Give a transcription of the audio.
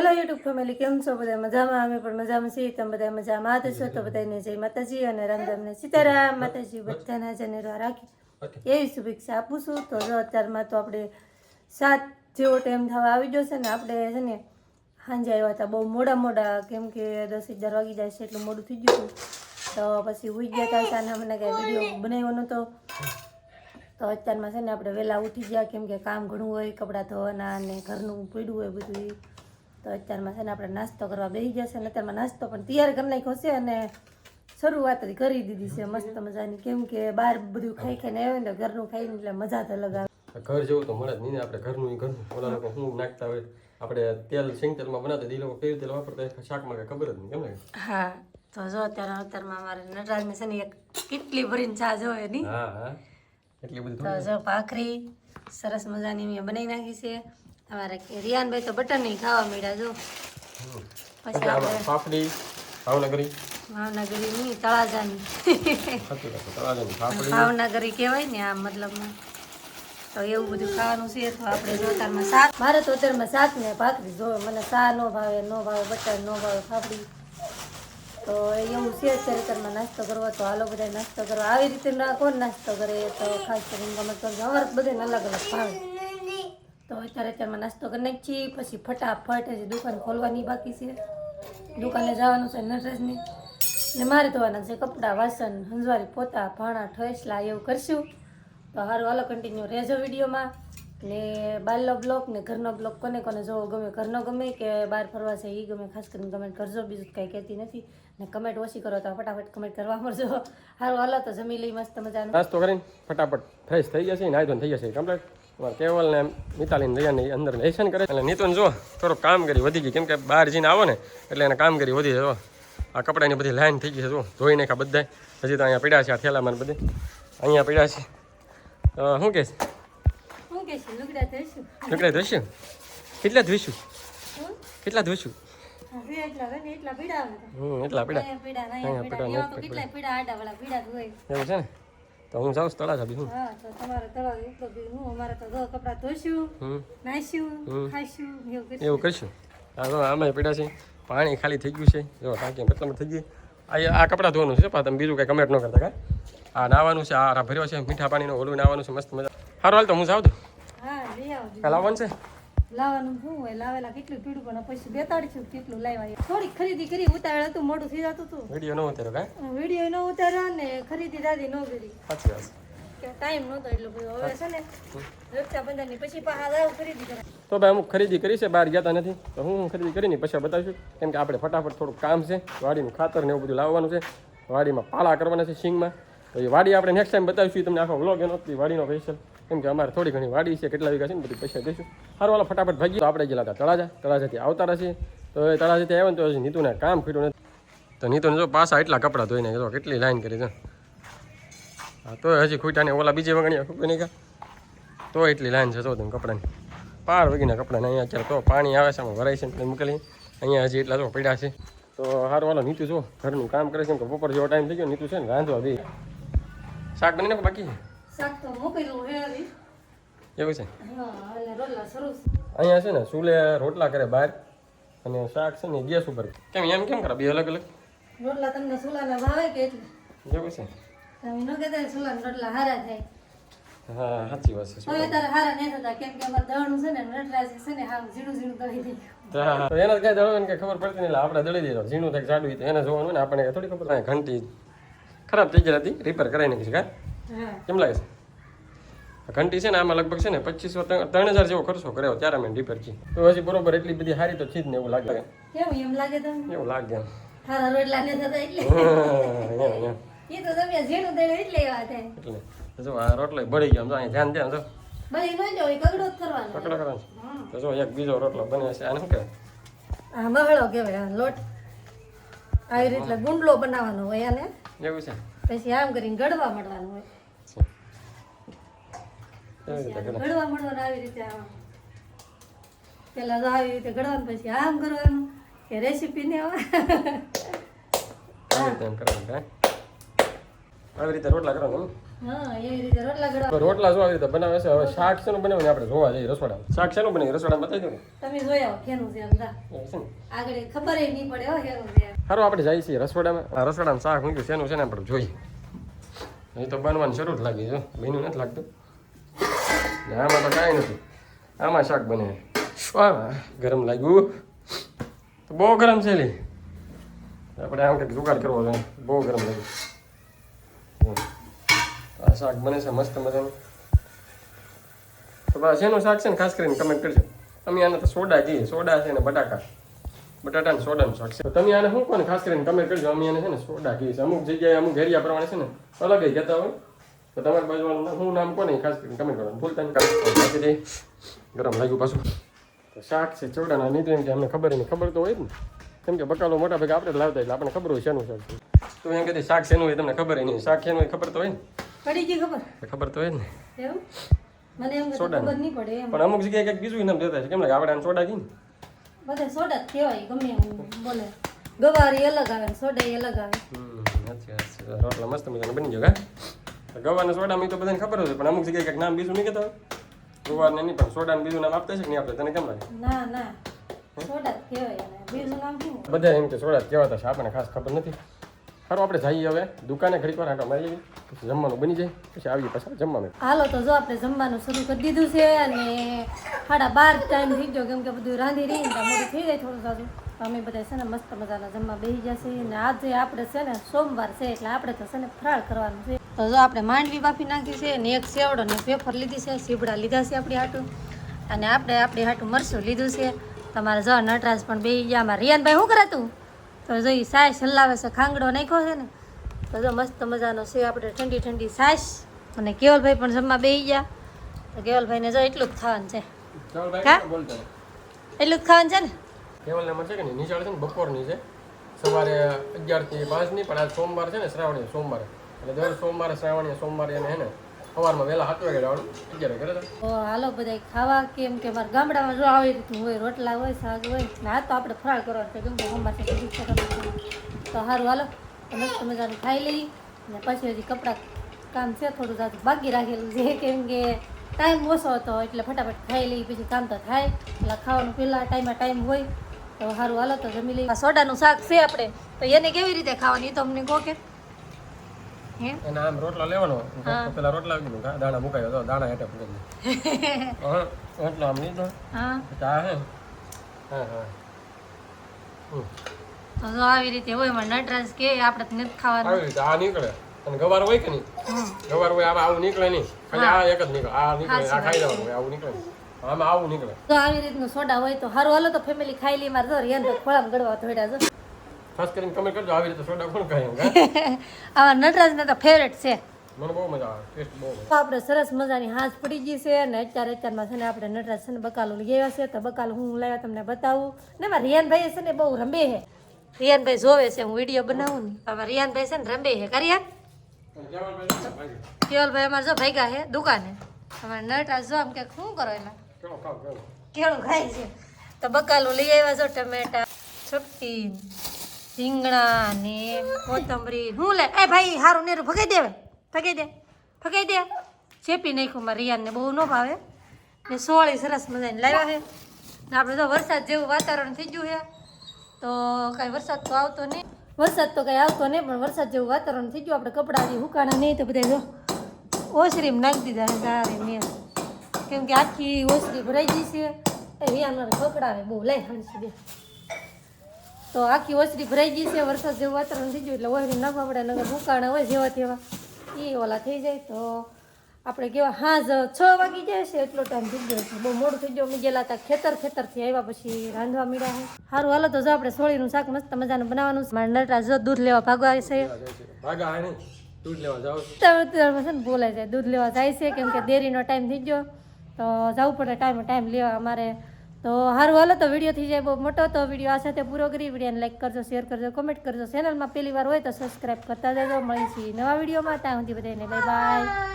Hello YouTube family, કેમ છો? બધા મજામાં? અમે પણ મજામાં છીએ. તમે બધા મજામાં છો તો બધાને જય માતાજી અને રામરામને સીતારામ. માતાજી બધાના જનેરા રાખી એવી શુભેચ્છા આપું છું. તો જો અત્યારમાં તો આપણે 7 જેવો ટાઈમ થવા આવી ગયો છે ને આપણે છે ને સાંજે આવ્યા હતા બહુ મોડા, કેમ કે 10-11 વાગી જાય છે એટલું મોડું થઈ ગયું તો પછી ઉઈ ગયા હતા અને અમને કાંઈ વિડીયો બનાવ્યો નહોતો. તો અત્યારમાં છે ને આપણે વહેલા ઉઠી ગયા, કેમ કે કામ ઘણું હોય, કપડાં ધોવાના અને ઘરનું પડ્યું હોય બધું. તો અત્યારમાં છે ને આપણે નાસ્તો કરવા બેસી ગયા છે અને અત્યારમાં નાસ્તો પણ તૈયાર કરી નાખ્યો છે અને શરૂઆત કરી દીધી છે મસ્ત મજાની, કેમ કે બહાર બધું ખાઈને આવે ને ઘરનું ખાઈને એટલે મજા જ અલગ આવે. ઘર જેવું તો મળે જ નહીં ને. આપણે ઘરનું ઓલા લોકો શું નાખતા હોય, આપણે તેલ સિંગ તેલમાં બનાવતા એ લોકો કેવું તેલ વાપરતા શાકમાં કઈ ખબર જ નહીં કેમ ને. હા તો જો અત્યારમાં અમારે નટરાજને છે ને એક કેટલી ભરીને ચા જોવે નહીં. હા એટલી બધી તો જો ભાખરી સરસ મજાની મેં બનાવી નાખી છે. અમારે રિયાનભાઈ તો બટર નહીં ખાવા મળ્યા જો. પછી આપણે પાપડી ભાવનગરી નહીં તળાજાની ભાવનગરી કહેવાય ને આમ મતલબમાં. તો એવું બધું ખાવાનું છે. તો આપણે જો અત્યારમાં શાક, મારે તો અત્યારમાં શાક ને ભાખરી જોવે. મને ચા ન ભાવે બટર ન ભાવે પાપડી. તો એવું છે અત્યારે નાસ્તો કરવો. તો હાલો બધા નાસ્તો કરવા. આવી રીતે કોણ નાસ્તો કરે તો ખાસ કરીને ગમે કરજો. અમારે બધાને અલગ અલગ ભાવે. તો અત્યારમાં નાસ્તો કરી નાખીએ, પછી ફટાફટ હજી દુકાન ખોલવાની બાકી છે. દુકાને જવાનું છે નટરાજને ને મારે ધોવાના છે કપડાં, વાસણ, હંજવારી, પોતા, ભાણા, ઠેસલા એવું કરશું. તો સારું હાલો કન્ટિન્યુ રહેજો વિડીયોમાં. ને બહારનો બ્લોગ ને ઘરનો બ્લોગ કોને જોવો ગમે, ઘરનો ગમે કે બહાર ફરવા છે એ ગમે, ખાસ કરીને કમેન્ટ કરજો. બીજું કાંઈ કહેતી નથી ને કમેન્ટ ઓછી કરો તો ફટાફટ કમેન્ટ કરવા મળજો. સારું હાલો તો જમી લઈ મસ્ત મજાનું. નાસ્તો કરીને ફટાફટ ફ્રેશ થઈ જશે, નાઈ ધોઈને થઈ જશે કમ્પ્લીટ. કેવલ ને મિતાલીને રૈયાને અંદર લેસન કરે એટલે નીતુને જો થોડુંક કામ કરી વધી ગઈ, કેમ કે બહાર જઈને આવો ને એટલે એને કામ કરી વધી જાય. આ કપડાની બધી લાઈન થઈ ગઈ છે, જો ધોઈ નાખ્યા બધા. હજી તો અહીંયા પીડા છે, આ થેલામાં બધે અહીંયા પીડા છે. શું કહેશ? લુગડા ધોઈશું. કેટલા ધોઈશું? એટલા ધોઈશું. એટલા પીડા એવું છે ને. તો હું જાઉં તળાજા બી. એવું કરશું. હા તો આમાં પીડા છે, પાણી ખાલી થઈ ગયું છે. જો ટાંકી કેટલામાં થઈ ગઈ. આ કપડાં ધોવાનું છે, તમે બીજું કંઈ કમેન્ટ ન કરતા કા. આ નાવાનું છે, આ ભર્યો છે મીઠા પાણીનો ઓલું નાવાનું છે મસ્ત મજા. સારું હાલ તો હું જાઉં તો. કાલ આવવાનું છે. લાવવાનું શું હોય, લાવેલા કેટલું પીડું પણ પછી બેતાડીશું કેટલું લાવ્યા. થોડીક ખરીદી કરી, ઉતાવળ હતું, મોડું થઈ જતું હતું. વિડીયો ન ઉતાર્યો કા? વિડીયો ન ઉતાર્યો ને ખરીદી દાદી ન કરી. સાચી વાત કે ટાઈમ નહોતો એટલો બધો. હવે છે ને રક્ષાબંધનની પછી પાછા ખરીદી કરાય. તો ભાઈ અમુક ખરીદી કરી છે, બહાર ગયા નથી. તો હું ખરીદી કરીને પછી બતાવીશું, કેમ કે આપણે ફટાફટ થોડુંક કામ છે. વાડીનું ખાતર ને એવું બધું લાવવાનું છે. વાડીમાં પાળા કરવાના છે સિંગમાં. તો એ વાડી આપણે નેક્સ્ટ ટાઈમ બતાવીશું તમને. આખો વ્લોગ એનો વાડીનો સ્પેશિયલ, કેમ કે અમારે થોડી ઘણી વાડી છે, કેટલા વીઘા છે ને બધું પૈસા દઈશું. સારું વાળા ફટાફટ ભાગી. તો આપણે ગયેલા હતા તળાજાથી આવતા રહેશે. તો એ તળાજાથી આવ્યા ને તો હજી નીતુને કામ ફીટું નથી. તો નીતુને જો પાછા એટલા કપડાં ધોઈને જો કેટલી લાઈન કરી છે. હા તો હજી ખૂટ્યાને ઓલા બીજે વગણ્યા ખૂટી નહીં ગયા તો એટલી લાઈન છે. જો તમે કપડાની પાર વગીના કપડાને અહીંયા અત્યારે તો પાણી આવે છે, આમાં ભરાય છે એટલે મોકલી. અહીંયા હજી એટલા જો પડ્યા છે. તો સારું વાલો નીતુ જો ઘરનું કામ કરે છે, કે બપોર જેવો ટાઈમ થઈ ગયો. નીતુ છે ને રાંધવા બી શાક બની નાખો બાકી શાક તો મોકલ્યું હે એવું છે. અહીંયા છે ને ચૂલે રોટલા કરે બહાર, અને શાક છે ને ગેસ ઉપર. કેમ એમ કેમ કરે બે અલગ અલગ રોટલા? તમને ચૂલાના ભાવે કે એટલે એવું છે. તમે ન કહેતા ચૂલાના રોટલા હારા થાય. હા સાચી વાત છે. હવે તારે હારા નહીં થતા, કેમ કે અમારે દળનું છે ને નટરાજ છે ને હા ઝીણું દળી દે. તો એને કઈ દળવાની કઈ ખબર પડતી નહીં. આપણે દળી દીધો ઝીણું થાય જાડું તો એને જોવાનું ને આપણને થોડી ખબર. ઘંટી ખરાબ થઈ ગઈ હતી, રિપેર કરાવી નાખી છે. કેમ લાગે છે? ઘંટી છે ને આમાં લગભગ છે ને 2500-3000 જેવો ખર્ચો કર્યો ત્યારે મેં રિપેર કી. તો હજી બરોબર એટલી બધી સારી તો છે જ ને એવું લાગે. કેમ એમ લાગે તમને? એવું લાગે એમ હારા રોટલા ને થતા એટલે એ તો તમે ઝીણું દળ્યું એટલે એવા થાય. એટલે જો આ રોટલો બળી ગયો. અહીં ધ્યાન દે. જો બળી ન જાય, કગડો જ કરવાનો. કકડો કરવાનો. તો જો એક બીજો રોટલો બને છે. આને શું કહેવાય? આ મહળો કહેવાય. લોટ આવી રીતે ગુંડલો બનાવવાનો હોય અને એવું છે. પછી આમ કરીને ગળવા મળવાનું હોય. ગળવા મળવાનું આવી રીતે. આમ પેલા તો આવી રીતે ગળવાનું, પછી આમ કરવાનું. કે રેસીપી ને આવી રીતે એમ કરવાનું. આવી રીતે રોટલા કરવાનું. હા એવી રીતે રોટલા ઘડવા તો રોટલા જો આવી રીતે બનાવે છે. હવે શાક શેનું બનાવે આપણે જોવા જઈએ રસોડામાં. શાક શેનું બનાવી રસોડામાં બતાવી દો ને. તમે જોઈ આવો કેનું છે એમ જા એવું છે ને. આગળ ખબર નહીં પડે હો કેનું છે સારું આપણે જઈએ છીએ રસોડામાં. આ રસોડામાં શાક મૂક્યું શેનું છે ને આપણે જોઈએ. અહીં તો બનવાનું શરૂ જ લાગી જો બન્યું નથી લાગતું. ને આમાં તો કાંઈ નથી. આમાં શાક બને. વાહ ગરમ લાગ્યું તો બહુ ગરમ છે લી. આપણે આમ કંઈક જુગાડ કરવો જોઈએ. બહુ ગરમ લાગ્યું. આ શાક બને છે મસ્ત મજાનું. તો બસ શેનું શાક છે ને ખાસ કરીને કમેન્ટ કરજો. અમે આને તો સોડા કહીએ. સોડા છે ને બટાટા ને સોડાનું શાક છે. તો તમે આને શું કહો ને ખાસ કરીને કમેન્ટ કરજો. અમે આને છે ને સોડા કહીએ છીએ. અમુક જગ્યાએ અમુક એરિયા પ્રમાણે છે ને અલગ કહેતા હોય. તો તમારી બાજુ હું નામ કોને ખાસ કરીને કમેન્ટ કરવાનું ભૂલતા નહીં. ગરમ લાગ્યું પાછું. તો શાક છે ચોડાના નહીં તો એમ કે અમને ખબર નહીં. ખબર તો હોય જ ને કેમ કે બકાલો મોટા ભાગે આપણે જ લાવતા એટલે આપણને ખબર હોય શેનું શાક છે. તો એમ કહેતી શાક શેનું હોય તમને ખબર નહીં. શાક શેનું હોય ખબર તો હોય ને. પડી ગઈ ખબર ખબર તો હોય જ ને. એવું મને એમ કે સોડાનું. ખબર નહીં પડે એમ પણ અમુક જગ્યાએ કંઈક બીજું નામ દેતા છે. કેમ લાગે આપણે આને સોડા કહીએ ને. બધે સોડા જ કહેવાય ગમે એમ બોલે ગવારી અલગ આવે ને સોડા ય અલગ આવે અચ્છા રોટલા મસ્ત મજાના બની ગયો કા ગવારના સોડામાં તો બધાને ખબર હોય પણ અમુક જગ્યાએ કંઈક નામ બીજું નહીં કહેતા હોય. ગવારને નહીં પણ સોડાને બીજું નામ આપતા છે કે નહીં આપણે તને કેમ લાગે. ના ના સોડા જ કહેવાય એને બીજું નામ શું બધા એમ કે સોડા જ કહેવાતા છે આપણને ખાસ ખબર નથી. સારું આપણે જઈએ હવે દુકાને ઘડીક વાર આંટો મારી લઈએ પછી જમવાનું બની જાય પછી આવીએ પાછા જમવાનું. હાલો તો જો આપણે જમવાનું શરૂ કરી દીધું છે અને 12:30 ટાઈમ થઈ ગયો કેમ કે બધું રાંધી રહી ને મોડું થઈ જાય થોડું સારું. અમે બધા છે ને મસ્ત મજાના જમવા બેસી જશે અને આજે આપણે છે ને સોમવાર છે એટલે આપણે તો છે ને ફરાળ કરવાનું છે. તો જો આપણે માંડવી બાફી નાખી છે અને એક સેવડો ને પેપર લીધી છે સીબડા લીધા છે આપણી હાટું અને આપણે આપણી હાટું મરચું લીધું છે. તમારે જો નટરાજ પણ બેસી ગયા. અમારે રિયાનભાઈ શું કરાતું તો જો એ સાસ હલાવે છે ખાંગડો નાખ્યો છે ને તો જો મસ્ત મજાનો છે આપણે ઠંડી ઠંડી સાસ અને કેવલભાઈ પણ જમવા બેસી ગયા. તો કેવલભાઈને જો એટલું જ ખાવાનું છે બોલતા એટલું જ ખાવાનું છે ને કેવલને મળશે કે નહીં નિશાળ છે ને બપોરની છે સવારે 11 થી 5 ની પણ આજ સોમવાર છે ને શ્રાવણી સોમવારે એટલે દર સોમવારે શ્રાવણીય સોમવારે એને હે ને સવારમાં વહેલા 7 વાગે જવાનું 11 કરે તો હાલો બધા ખાવા કેમ કે મારા ગામડામાં જો આવી રીતનું હોય રોટલા હોય શાક હોય ને આ તો આપણે ફરાળ કરવાનું છે કેમ કે સોમવાર છે તો સારું હાલો મસ્ત મજાનું ખાઈ લઈ અને પછી હજી કપડાં કામ છે થોડું જાજુ બાકી રાખેલું છે કેમ કે ટાઈમ ઓછો હતો એટલે ફટાફટ ખાઈ લઈ પછી કામ તો થાય એટલે ખાવાનું પહેલાં ટાઈમ હોય તો સારું હાલો તો જમી લઈ. સોડાનું શાક છે આપણે તો એને કેવી રીતે ખાવાની તો અમને કહો કે હે એના આમ રોટલા લેવાનો પેલા રોટલા દાણા મુકાયો તો દાણા હેઠે ફૂટી હા રોટલો આમ લીધો હા ચા હે હા હા તો જો આવી રીતે હોય મને નટરાજ કે આપણે તો નથી ખાવાનું આવી રીતે આ નીકળે અને ગવાર હોય કે નહીં ગવાર હોય આવું નીકળે નહીં ખાલી આ એક જ નીકળે આ નીકળે આ ખાઈ જવાનું હોય આવું નીકળે આમાં આવું નીકળે તો આવી રીતનું સોડા હોય તો સારું હાલો તો ફેમિલી ખાઈ લી મારે જો રિયાન તો ખોળામાં ગળવા થોડા જો ખાસ કરીને કમેન્ટ કરજો આવી રીતે સોડા કોણ ખાય એમ આવા નટરાજના તો ફેવરેટ છે. મને બહુ મજા આવે ટેસ્ટ બહુ તો આપણે સરસ મજાની હાથ પડી ગઈ છે અને અત્યારમાં છે ને આપણે નટરાજ છે ને બકાલો લઈ આવ્યા છે તો બકાલો હું લાવ્યા તમને બતાવું ને મારા રિયાનભાઈ છે ને બહુ રમે છે. રિયાનભાઈ જોવે છે હું વિડીયો બનાવું ને હવે રિયાનભાઈ છે ને રમે છે કર્યા કેવલભાઈ અમારે જો ભાગ્યા છે દુકાને અમારે નટરાજ જો આમ કે શું કરો એના કેળું ખાય છે તો બકાલું લઈ આવ્યા છો ટમેટા છપટી રીંગણા ને કોથમરી હું લે એ ભાઈ હારું નેરું ફગાઈ દે ફગાઈ દે ચેપી નાખ્યું મારે રિયાનને બહુ ન ભાવે ને સોળી સરસ મજાની લાવ્યા છે ને આપણે તો વરસાદ જેવું વાતાવરણ થઈ ગયું છે તો કાંઈ વરસાદ તો આવતો નહીં પણ વરસાદ જેવું વાતાવરણ થઈ ગયું આપણે કપડાં હજી હુકાણા નહીં તો બધા જો ઓસરીમાં નાખી દીધા છે સારી મેં કેમ કે આખી ઓસરી ભરાઈ ગઈ છે એ રિયાન કપડાં બહુ લઈ હણસી દે તો આખી ઓસરી ભરાઈ ગઈ છે વરસાદ જેવું વાતાવરણ થઈ ગયું એટલે ઓસરી નાખવા પડે નગર હુકાણા હોય જેવા તેવા એ ઓલા થઈ જાય તો આપણે કેવા હાજ 6 વાગી જાય છે એટલો ટાઈમ થઈ ગયો છે બહુ મોડું થઈ ગયું અમે ગયેલા હતા ખેતરથી આવ્યા પછી રાંધવા મળ્યા છે સારું હાલો તો જો આપણે સોળીનું શાક મસ્ત મજાનું બનાવવાનું છે મારા નટરાજ જો દૂધ લેવા ભાગવા છે દૂધ લેવા જાવ છે ને બોલાય જાય દૂધ લેવા જાય છે કેમ કે દેરીનો ટાઈમ થઈ ગયો તો જવું પડે ટાઈમ લેવા અમારે તો સારું હાલો તો વિડીયો થઈ જાય બહુ મોટો તો વિડીયો આ સાથે પૂરો કરી વિડીયોને લાઈક કરજો શેર કરજો કોમેન્ટ કરજો ચેનલમાં પહેલી વાર હોય તો સબસ્ક્રાઈબ કરતા જજો મળીશું નવા વિડીયોમાં ત્યાં સુધી બધાને બાય બાય.